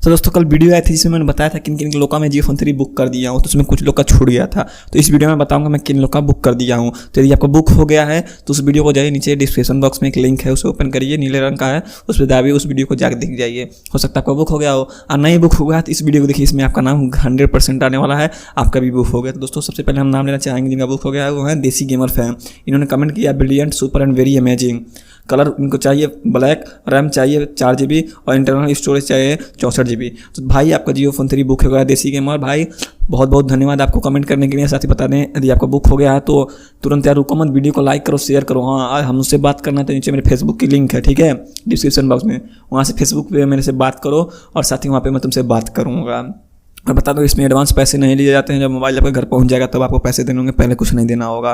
तो दोस्तों कल वीडियो आई थी जिसमें मैंने बताया था किन किन लोगों का मैं जियो फोन 3 बुक कर दिया हूँ, तो उसमें कुछ लोग का छूट गया था। तो इस वीडियो में बताऊंगा मैं किन लोग का बुक कर दिया हूँ। तो यदि आपको बुक हो गया है तो उस वीडियो को जाइए, नीचे डिस्क्रिप्शन बॉक्स में एक लिंक है, उसे ओपन करिए, नीले रंग का है, उस पर दाबिए, उस वीडियो को जाकर दिख जाइए। हो सकता है आपका बुक हो गया हो, और नहीं बुक हुआ है तो इस वीडियो को देखिए, इसमें आपका नाम 100% आने वाला है, आपका भी बुक हो गया। तो दोस्तों सबसे पहले हम नाम लेना चाहेंगे जिनका बुक हो गया है, वो है देसी गेमर फैन। इन्होंने कमेंट किया brilliant super and very amazing. Colour इनको चाहिए ब्लैक, रैम चाहिए 4 GB और इंटरनल स्टोरेज चाहिए 64 GB। तो भाई आपका जियो फोन 3 बुक हो गया देसी गेमर भाई, बहुत बहुत धन्यवाद आपको कमेंट करने के लिए। साथ ही बता दें यदि आपका बुक हो गया है तो तुरंत यार रुको मत, वीडियो को लाइक करो, शेयर करो। हाँ, हमसे बात करना है तो नीचे मेरे फेसबुक की लिंक है, ठीक है, डिस्क्रिप्शन बॉक्स में, वहाँ से फेसबुक पे मेरे से बात करो और साथ ही वहाँ पे मैं तुमसे बात करूँगा। और बता दो इसमें एडवांस पैसे नहीं लिए जाते हैं, जब मोबाइल आपके घर पहुंच जाएगा तब आपको पैसे देने होंगे, पहले कुछ नहीं देना होगा।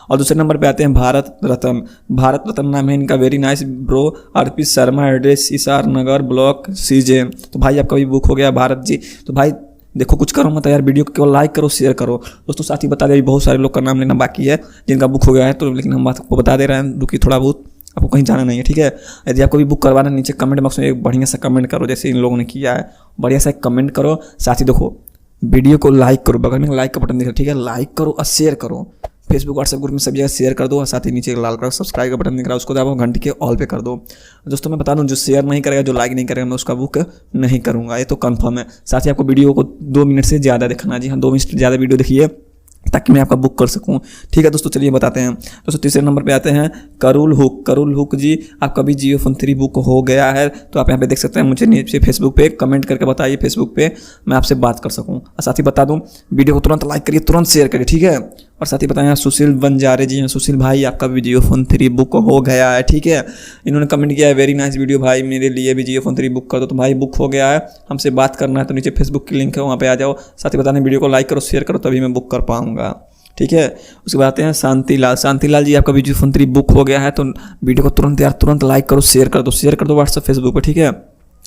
और दूसरे नंबर पे आते हैं भारत रत्न। भारत रत्न नाम है इनका, वेरी नाइस ब्रो, अर्पित शर्मा, एड्रेस सीसार नगर ब्लॉक सीजे। तो भाई आपका भी बुक हो गया भारत जी। तो भाई देखो कुछ करो मत यार, वीडियो को केवल लाइक करो, शेयर करो दोस्तों। साथ ही बता दें बहुत सारे लोग का नाम लेना बाकी है जिनका बुक हो गया है, तो लेकिन हम आपको बता दे रहे हैं, रुकी थोड़ा बहुत, आपको कहीं जाना नहीं है, ठीक है। यदि आपको भी बुक करवाना है नीचे कमेंट बॉक्स में एक बढ़िया सा कमेंट करो, जैसे इन लोगों ने किया है, बढ़िया सा एक कमेंट करो। साथ ही देखो वीडियो को लाइक करो, बगल में लाइक का बटन दिख रहा है, ठीक है, लाइक करो और शेयर करो, फेसबुक व्हाट्सएप ग्रुप में सब जगह शेयर कर दो। और साथ ही नीचे लाल कलर सब्सक्राइब का बटन दिख रहा है, उसको दबाओ, घंटे के ऑल पे कर दो। दोस्तों मैं बता दूं, जो शेयर नहीं करेगा, जो लाइक नहीं करेगा, मैं उसका बुक नहीं करूँगा, ये तो कंफर्म है। साथ ही आपको वीडियो को 2 मिनट से ज़्यादा देखना जी, हाँ 2 मिनट से ज़्यादा वीडियो देखिए ताकि मैं आपका बुक कर सकूं, ठीक है दोस्तों। चलिए बताते हैं दोस्तों, तीसरे नंबर पे आते हैं करुल हुक। करुल हुक जी आपका भी जियो फोन 3 बुक हो गया है, तो आप यहाँ पे देख सकते हैं। मुझे नीचे फेसबुक पे कमेंट करके बताइए, फेसबुक पे मैं आपसे बात कर सकूं। और साथ ही बता दूं वीडियो को तुरंत लाइक करिए, तुरंत शेयर करिए, ठीक है। और साथ ही बताएं सुशील बंजारे जी हैं, सुशील भाई आपका भी जियो फोन 3 बुक हो गया है, ठीक है। इन्होंने कमेंट किया है वेरी नाइस वीडियो भाई, मेरे लिए भी जियो फोन 3 बुक कर दो। तो भाई बुक हो गया है, हमसे बात करना है तो नीचे फेसबुक की लिंक है, वहाँ पे आ जाओ। साथ ही बताने वीडियो को लाइक करो, शेयर करो, तभी मैं बुक कर पाऊँगा, ठीक है। उसके बाद आते हैं शांतिलाल। शांतिलाल जी आपका भी जियो फोन 3 बुक हो गया है, तो वीडियो को तुरंत यार तुरंत लाइक करो, शेयर कर दो व्हाट्सएप फेसबुक पर, ठीक है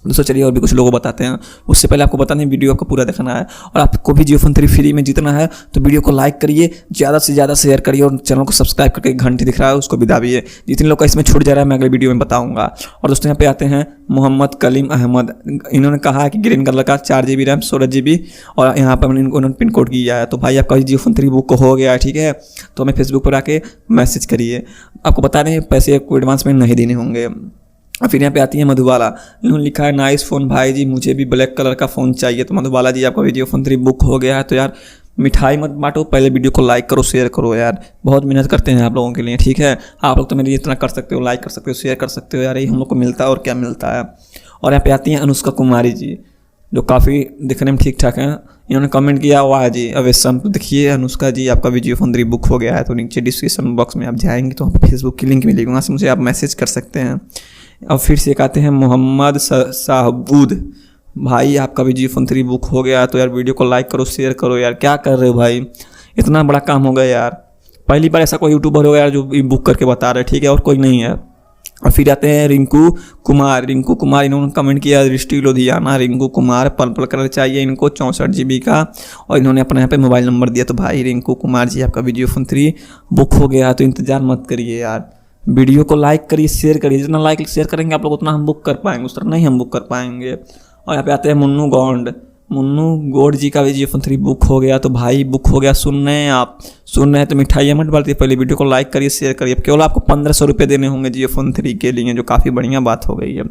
दोस्तों। चलिए और भी कुछ लोगों को बताते हैं, उससे पहले आपको बताने वीडियो आपको पूरा देखना है। और आपको भी जियो फोन 3 फ्री में जीतना है तो वीडियो को लाइक करिए, ज़्यादा से ज़्यादा शेयर करिए और चैनल को सब्सक्राइब करके घंटी दिख रहा है उसको भी दाबिए। जितने लोग का इसमें छूट जा रहा है मैं अगले वीडियो में बताऊंगा। और दोस्तों यहाँ पे आते हैं मोहम्मद कलीम अहमद। इन्होंने कहा कि ग्रीन कलर का 4 GB रैम 16 GB और यहाँ पर उन्होंने पिन कोड किया है। तो भाई आपका जियो फोन 3 बुक हो गया है, ठीक है। तो हमें फेसबुक पर आके मैसेज करिए, आपको बता दें पैसे को एडवांस में नहीं देने होंगे। और फिर यहाँ पे आती है मधुबाला। इन्होंने लिखा है नाइस फ़ोन भाई जी, मुझे भी ब्लैक कलर का फ़ोन चाहिए। तो मधुबाला जी आपका जियो फोन 3 बुक हो गया है। तो यार मिठाई मत बांटो, पहले वीडियो को लाइक करो, शेयर करो यार, बहुत मेहनत करते हैं आप लोगों के लिए, ठीक है। आप लोग तो मेरे लिए इतना कर सकते हो, लाइक कर सकते हो, शेयर कर सकते हो यार, यही हम लोग को मिलता है और क्या मिलता है। और यहाँ पे आती हैं अनुष्का कुमारी जी, जो काफ़ी दिखने में ठीक ठाक हैं। इन्होंने कमेंट किया वाह जी अवेशम। तो देखिए अनुष्का जी आपका भी जियो फोन 3 बुक हो गया है, तो नीचे डिस्क्रिप्शन बॉक्स में आप जाएंगे तो वहाँ पर फेसबुक की लिंक मिलेगी, वहाँ से मुझे आप मैसेज कर सकते हैं। अब फिर से एक आते हैं मोहम्मद साहबूद। भाई आपका भी जियो फोन 3 बुक हो गया, तो यार वीडियो को लाइक करो, शेयर करो यार, क्या कर रहे हो भाई, इतना बड़ा काम हो गया यार। पहली बार ऐसा कोई यूट्यूबर हो यार जो बुक करके बता रहा है, ठीक है, और कोई नहीं है। और फिर आते हैं रिंकू कुमार। रिंकू कुमार इन्होंने कमेंट किया district Ludhiana, Rinku Kumar, purple colour चाहिए इनको 64 GB का, और इन्होंने अपने यहाँ पे मोबाइल नंबर दिया। तो भाई रिंकू कुमार जी आपका भी जियो फोन 3 बुक हो गया, तो इंतजार मत करिए यार, वीडियो को लाइक करिए, शेयर करिए। जितना लाइक शेयर करेंगे आप लोग उतना हम बुक कर पाएंगे, उस तरह नहीं हम बुक कर पाएंगे। और यहाँ पे आते हैं मुन्नू गौड जी का भी जियो फोन 3 बुक हो गया। तो भाई बुक हो गया, सुन रहे हैं आप, सुन रहे हैं तो मिठाइयाँ मत बांटिए, पहले वीडियो को लाइक करिए, शेयर करिए। केवल आपको 1500 रुपये देने होंगे जियो फोन 3 के लिए, जो काफ़ी बढ़िया बात हो गई है।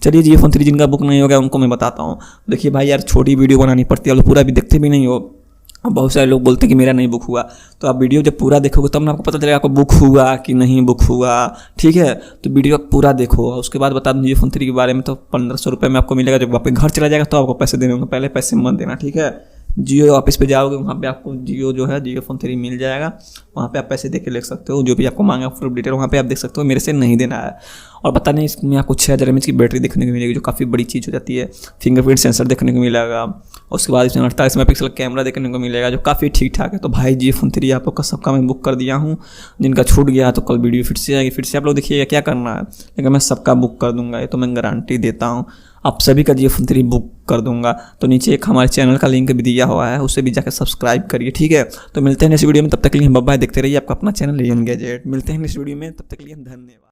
चलिए जियो फोन 3 जिनका बुक नहीं हो गया उनको मैं बताता हूँ। देखिए भाई यार छोटी वीडियो बनानी पड़ती है, आप पूरा भी देखते भी नहीं हो। अब बहुत सारे लोग बोलते हैं कि मेरा नहीं बुक हुआ, तो आप वीडियो जब पूरा देखोगे तब ना आपको पता चलेगा आपको बुक हुआ कि नहीं बुक हुआ, ठीक है। तो वीडियो पूरा देखो, उसके बाद बता दूँ जियो फोन 3 के बारे में। तो 1500 रुपये में आपको मिलेगा, जब आपके घर चला जाएगा तो आपको पैसे देने होंगे, पहले पैसे मत देना, ठीक है। जियो ऑफिस पे जाओगे वहाँ पे आपको जियो जो है जियो फोन 3 मिल जाएगा, वहाँ पे आप पैसे दे के ले सकते हो, जो भी आपको मांगा फुल डिटेल वहाँ पे आप देख सकते हो, मेरे से नहीं देना है। और पता नहीं इसमें आपको 6000 mAh की बैटरी देखने को मिलेगी, जो काफ़ी बड़ी चीज़ हो जाती है। फिंगरप्रिंट सेंसर देखने को मिलेगा, और उसके बाद इसमें 48 मेगापिक्सल कैमरा देखने को मिलेगा, जो काफ़ी ठीक ठाक है। तो भाई जियो फोन 3 आप लोग का सबका मैं बुक कर दिया हूँ। जिनका छूट गया तो कल वीडियो फिर से आएगी, फिर से आप लोग देखिएगा क्या करना है, लेकिन मैं सबका बुक कर दूंगा, ये तो मैं गारंटी देता हूँ। आप सभी का जियो फोन 3 बुक कर दूंगा। तो नीचे एक हमारे चैनल का लिंक भी दिया हुआ है, उसे भी जाकर सब्सक्राइब करिए, ठीक है। तो मिलते हैं नेक्स्ट वीडियो में, तब तक के लिए बाय बाय। देखते रहिए आपका अपना चैनल AnGadgets। मिलते हैं नेक्स्ट वीडियो में, तब तक के लिए धन्यवाद।